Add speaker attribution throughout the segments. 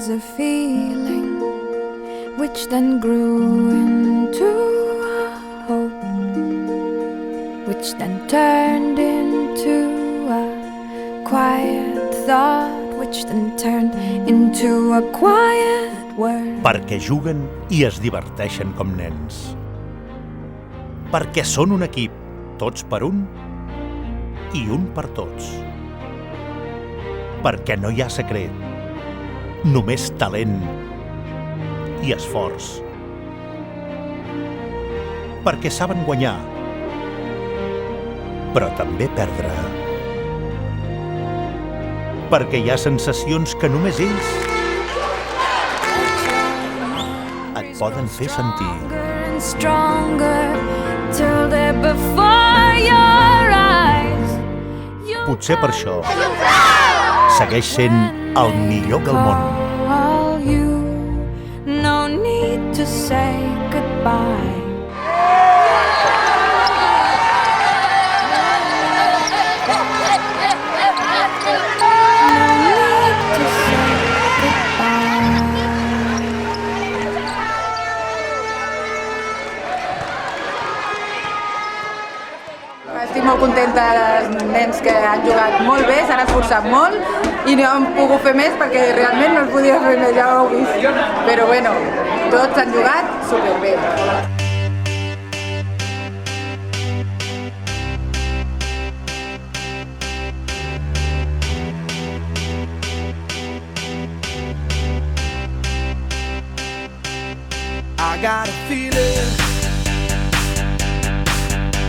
Speaker 1: was a feeling which then grew into a hope, which then turned into a quiet thought, which then turned into a quiet word.
Speaker 2: Perquè juguen i es diverteixen com nens. Perquè són un equip, tots per un i un per tots. Perquè no hi ha secret, només talent i esforç. Perquè saben guanyar, però també perdre. Perquè hi ha sensacions que només ells et poden fer sentir. Potser per això segueix sent el millor del món.
Speaker 1: No need to say goodbye.
Speaker 3: Estic molt contenta dels nens que han jugat molt bé, s'han esforçat molt i no han pogut fer més perquè realment no es podia fer més, ja ho heu vist. Però bueno, tots han jugat superbé.
Speaker 4: I got a feeling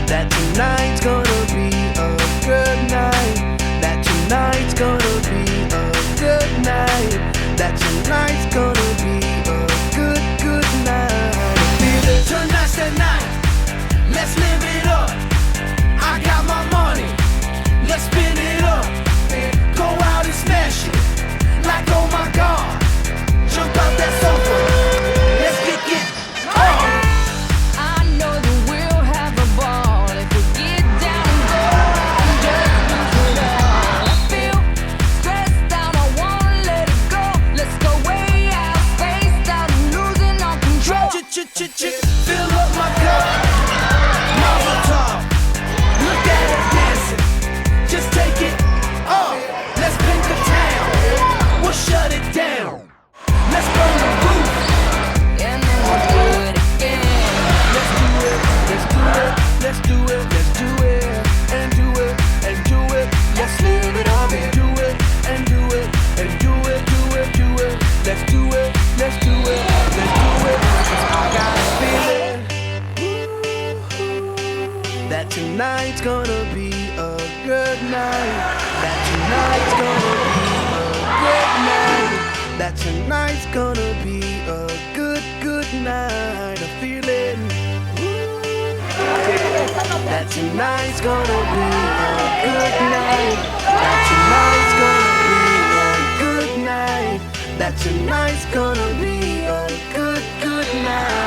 Speaker 4: that tonight's gonna be a good night. That tonight's gonna be a good night. That tonight's gonna be a good night. I feel it. Tonight's the night. Let's live it up. I got my money. Let's spin it up. Go out and smash it. Like oh my God. Jump out that sofa. Let's get fill up my cup, Mazel tov. Look at her dancing, just take it off. Let's paint the town, we'll shut it down. Let's burn the roof, and then we'll do it again. Let's do it, let's do it, let's do it, let's do it, and do it, and do it. Let's live it up and do it, and do it, and do it, do it, do it. Let's do it, let's do it, let's do it. I got a feeling that tonight's gonna be a good night. That tonight's gonna be a good night. That tonight's gonna be a good night. A feeling that tonight's gonna be a good night. That tonight's gonna be a good night. That tonight's gonna be a good night.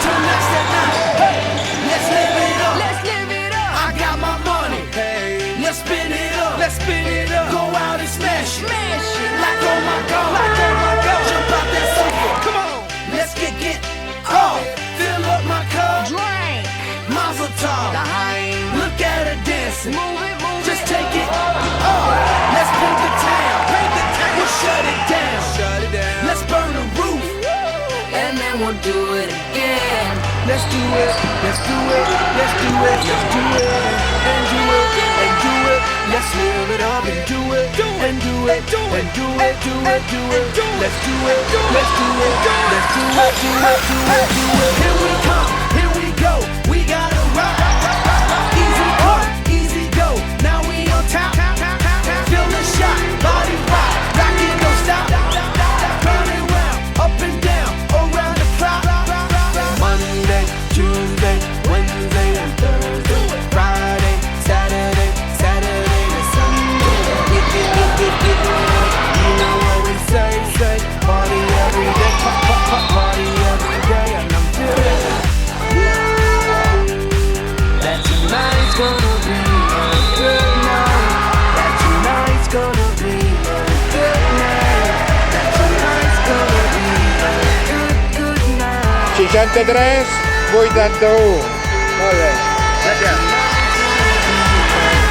Speaker 4: Tonight's the night. Hey, let's live it up. Let's live it up. I got my money. Hey, let's spin it up. Let's spin it up. Go out and smash it. Smash it. Like oh my God. Like oh my God. Jump out that sofa. Come on. Let's get off. Fill up my cup. Drink. Mazel tov. Look at her dancing. Move it. Just take it off. Let's paint the town. Paint the town. We'll shut it down. Shut it down. Let's burn the roof. And then we'll do it again. Let's do it, let's do it, let's do it, let's do it, and do it, and do it. Let's live it up and do it, and do it, and do it, do it, do it. Let's do it, let's do it, let's do it, do it, do it, do it. Here we come, here we go, we gotta rock. Easy come, easy go, now we on top. Feel the shot, body rock, rock it, don't stop. Turn it round, up and down, around the clock. Monday, Tuesday, Wednesday, and Thursday, Friday, Saturday, Saturday to Sunday. You know what we say, party every day, party every day, and I'm feeling that tonight's gonna be a good night. That tonight's gonna be
Speaker 5: 63, 81. Molt bé. Gràcies.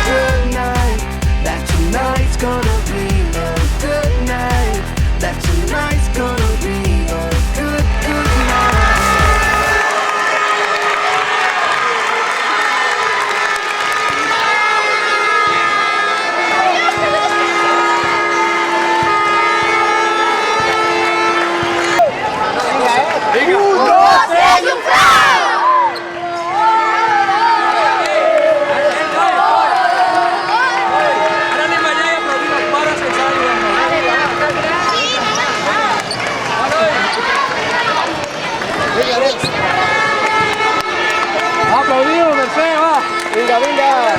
Speaker 4: Good night. That tonight's gonna be a good night. That tonight's gonna be a good, good night.
Speaker 5: Aplaudimos, Mercè, va! Vinga, vinga!